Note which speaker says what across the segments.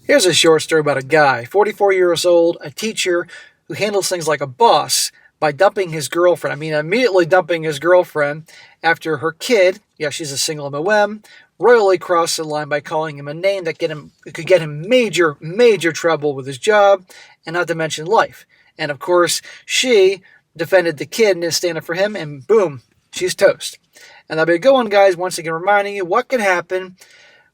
Speaker 1: Here's a short story about a guy, 44 years old, a teacher who handles things like a boss by dumping his girlfriend. Immediately dumping his girlfriend after her kid, yeah, she's a single MOM, royally crossed the line by calling him a name that could get him major trouble with his job, and not to mention life. And of course, she defended the kid and is standing up for him, and boom, she's toast. And that'll be a good one, guys, once again reminding you what can happen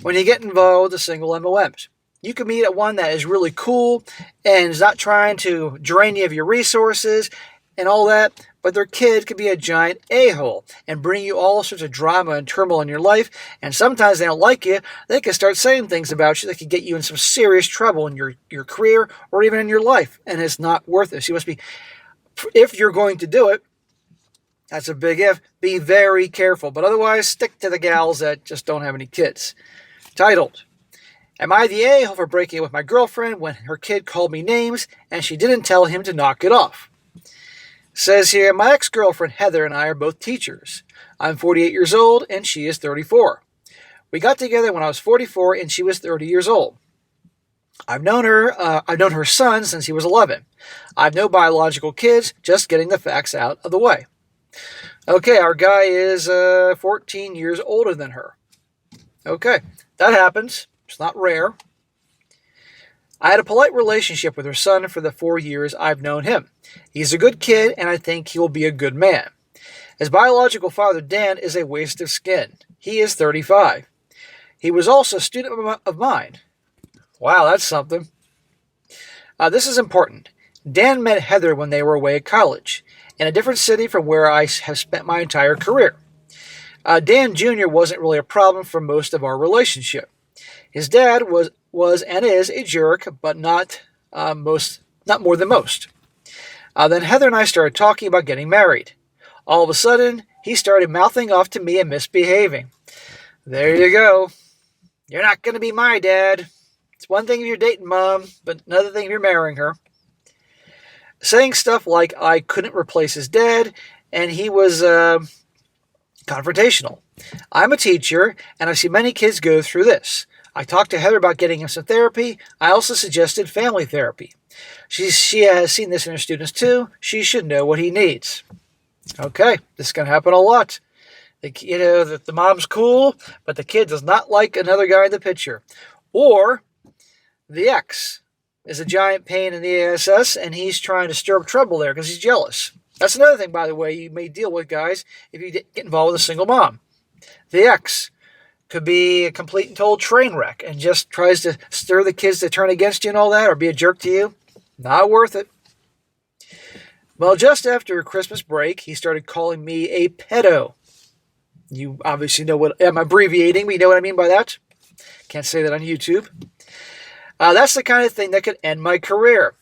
Speaker 1: when you get involved with a single MOMs. You can meet at one that is really cool and is not trying to drain you of your resources and all that, but their kid could be a giant a-hole and bring you all sorts of drama and turmoil in your life, and sometimes they don't like you. They can start saying things about you that could get you in some serious trouble in your career or even in your life, and it's not worth it. So you must be, if you're going to do it, that's a big if, be very careful, but otherwise stick to the gals that just don't have any kids. Titled, Am I the a-hole for breaking up with my girlfriend when her kid called me names and she didn't tell him to knock it off? Says here, my ex-girlfriend Heather and I are both teachers. I'm 48 years old and she is 34. We got together when I was 44 and she was 30 years old. I've known her son since he was 11. I've no biological kids, just getting the facts out of the way. Okay, our guy is 14 years older than her. Okay, that happens. It's not rare. I had a polite relationship with her son for the 4 years I've known him. He's a good kid, and I think he will be a good man. His biological father, Dan, is a waste of skin. He is 35. He was also a student of mine. Wow, that's something. This is important. Dan met Heather when they were away at college, in a different city from where I have spent my entire career. Dan Jr. wasn't really a problem for most of our relationship. His dad was and is a jerk, but not more than most. Then Heather and I started talking about getting married. All of a sudden, he started mouthing off to me and misbehaving. There you go. You're not going to be my dad. It's one thing if you're dating mom, but another thing if you're marrying her. Saying stuff like I couldn't replace his dad, and he was confrontational. I'm a teacher, and I see many kids go through this. I talked to Heather about getting him some therapy. I also suggested family therapy. She has seen this in her students too. She should know what he needs. Okay, this can happen a lot. The mom's cool, but the kid does not like another guy in the picture. Or the ex is a giant pain in the ass, and he's trying to stir up trouble there because he's jealous. That's another thing, by the way, you may deal with, guys, if you get involved with a single mom. The ex could be a complete and total train wreck and just tries to stir the kids to turn against you and all that, or be a jerk to you. Not worth it. Well, just after Christmas break, he started calling me a pedo. You obviously know what I'm abbreviating, but you know what I mean by that? Can't say that on YouTube. That's the kind of thing that could end my career.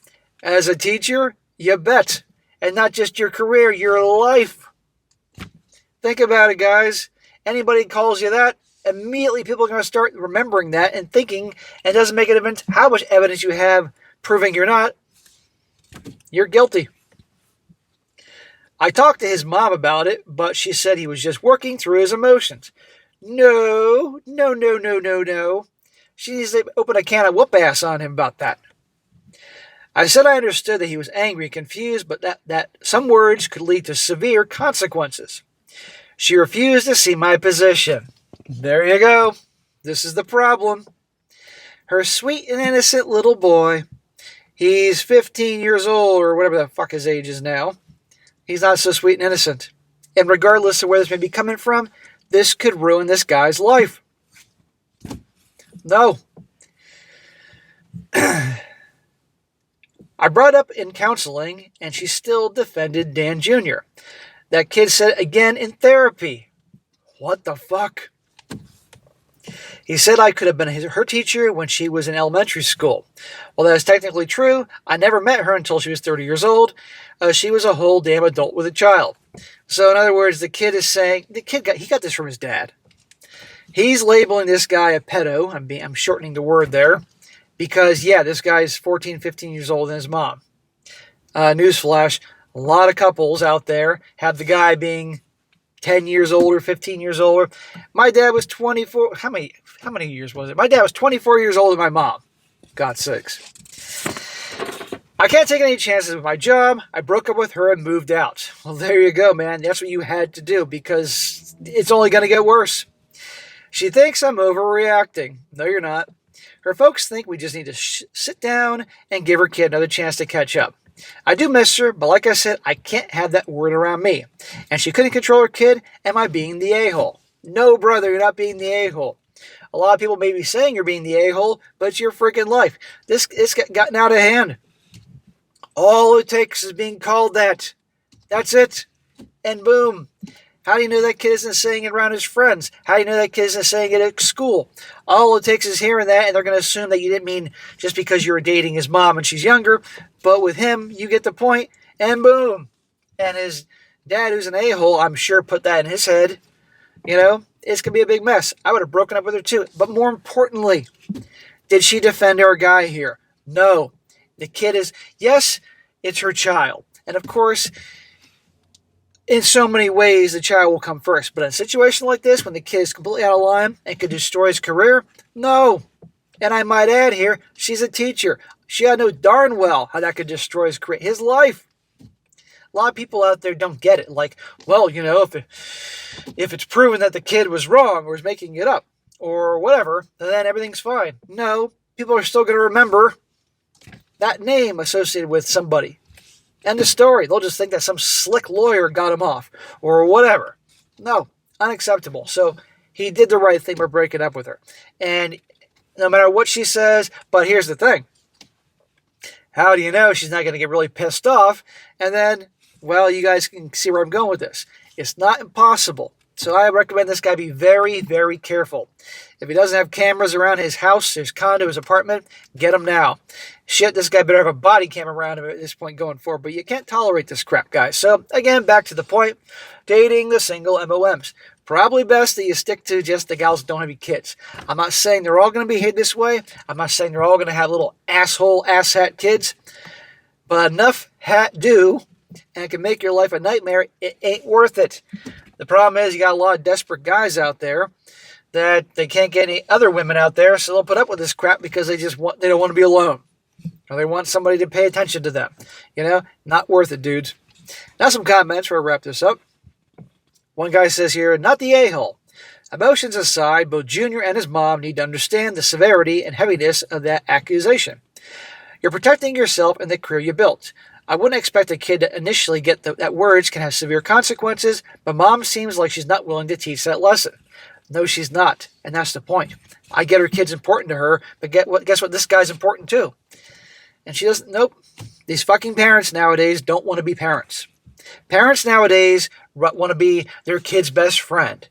Speaker 1: As a teacher, you bet. And not just your career, your life. Think about it, guys. Anybody calls you that, immediately people are going to start remembering that and thinking, and it doesn't make a difference how much evidence you have proving you're not. You're guilty. I talked to his mom about it, but she said he was just working through his emotions. No. She needs to open a can of whoop ass on him about that. I said I understood that he was angry and confused, but that some words could lead to severe consequences. She refused to see my position. There you go. This is the problem. Her sweet and innocent little boy. He's 15 years old, or whatever the fuck his age is now. He's not so sweet and innocent. And regardless of where this may be coming from, this could ruin this guy's life. No. I brought up in counseling, and she still defended Dan Jr. That kid said again in therapy. What the fuck? He said I could have been her teacher when she was in elementary school. Well, that is technically true. I never met her until she was 30 years old. She was a whole damn adult with a child. So in other words, the kid is saying, he got this from his dad. He's labeling this guy a pedo. I'm shortening the word there. Because, yeah, this guy's 14, 15 years old than his mom. Newsflash, a lot of couples out there have the guy being 10 years older, 15 years older. My dad was 24. How many years was it? My dad was 24 years older than my mom. God's sakes. I can't take any chances with my job. I broke up with her and moved out. Well, there you go, man. That's what you had to do because it's only going to get worse. She thinks I'm overreacting. No, you're not. Her folks think we just need to sit down and give her kid another chance to catch up. I do miss her, but like I said, I can't have that word around me. And she couldn't control her kid. Am I being the a-hole? No, brother, you're not being the a-hole. A lot of people may be saying you're being the a-hole, but it's your freaking life. This gotten out of hand. All it takes is being called that. That's it. And boom. How do you know that kid isn't saying it around his friends? How do you know that kid isn't saying it at school? All it takes is hearing that, and they're going to assume that you didn't mean just because you were dating his mom and she's younger. But with him, you get the point, and boom. And his dad, who's an a-hole, I'm sure put that in his head. You know, it's going to be a big mess. I would have broken up with her too. But more importantly, did she defend our guy here? No. The kid is, yes, it's her child. And of course, in so many ways, the child will come first. But in a situation like this, when the kid is completely out of line and could destroy his career, no. And I might add here, she's a teacher. She ought to know darn well how that could destroy his career, his life. A lot of people out there don't get it. Like, well, you know, if it's proven that the kid was wrong or is making it up or whatever, then everything's fine. No, people are still going to remember that name associated with somebody. End of story. They'll just think that some slick lawyer got him off or whatever. No, unacceptable. So he did the right thing by breaking up with her. And no matter what she says, but here's the thing. How do you know she's not going to get really pissed off? And then, well, you guys can see where I'm going with this. It's not impossible. So I recommend this guy be very, very careful. If he doesn't have cameras around his house, his condo, his apartment, get them now. Shit, this guy better have a body cam around him at this point going forward. But you can't tolerate this crap, guys. So, again, back to the point. Dating the single MOMs. Probably best that you stick to just the gals that don't have any kids. I'm not saying they're all going to behave this way. I'm not saying they're all going to have little asshole, asshat kids. But enough hat do, and it can make your life a nightmare. It ain't worth it. The problem is you got a lot of desperate guys out there that they can't get any other women out there, so they'll put up with this crap because they don't want to be alone. Or they want somebody to pay attention to them. You know, not worth it, dudes. Now some comments before I wrap this up. One guy says here, not the a-hole. Emotions aside, both Junior and his mom need to understand the severity and heaviness of that accusation. You're protecting yourself and the career you built. I wouldn't expect a kid to initially get that words can have severe consequences, but mom seems like she's not willing to teach that lesson. No, she's not, and that's the point. I get her kid's important to her, but guess what? This guy's important too. And she doesn't, nope. These fucking parents nowadays don't want to be parents. Parents nowadays want to be their kid's best friend.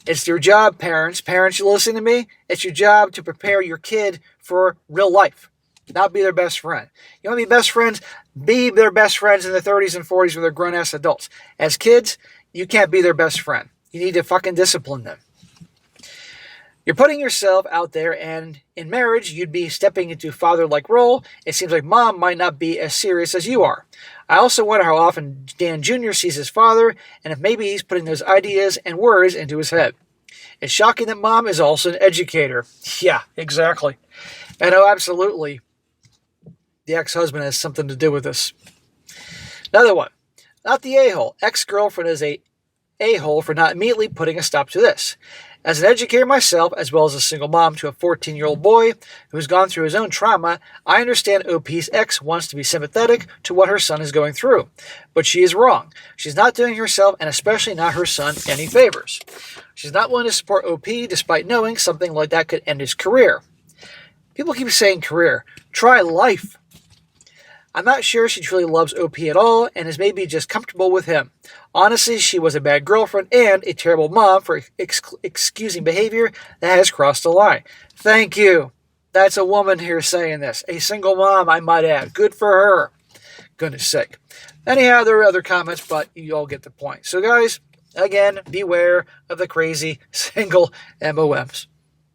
Speaker 1: It's your job, parents. Parents, you listen to me? It's your job to prepare your kid for real life, not be their best friend. You want to be best friends? Be their best friends in their 30s and 40s when they're grown-ass adults. As kids, you can't be their best friend. You need to fucking discipline them. You're putting yourself out there, and in marriage, you'd be stepping into a father-like role. It seems like mom might not be as serious as you are. I also wonder how often Dan Jr. sees his father, and if maybe he's putting those ideas and words into his head. It's shocking that mom is also an educator. Yeah, exactly. And oh, absolutely, the ex-husband has something to do with this. Another one. Not the a-hole. Ex-girlfriend is a a-hole for not immediately putting a stop to this. As an educator myself, as well as a single mom to a 14-year-old boy who's gone through his own trauma, I understand OP's ex wants to be sympathetic to what her son is going through. But she is wrong. She's not doing herself, and especially not her son, any favors. She's not willing to support OP despite knowing something like that could end his career. People keep saying career. Try life. I'm not sure she truly loves OP at all and is maybe just comfortable with him. Honestly, she was a bad girlfriend and a terrible mom for excusing behavior that has crossed the line. Thank you. That's a woman here saying this. A single mom, I might add. Good for her. Goodness sake. Anyhow, there are other comments, but you all get the point. So guys, again, beware of the crazy single MOMs.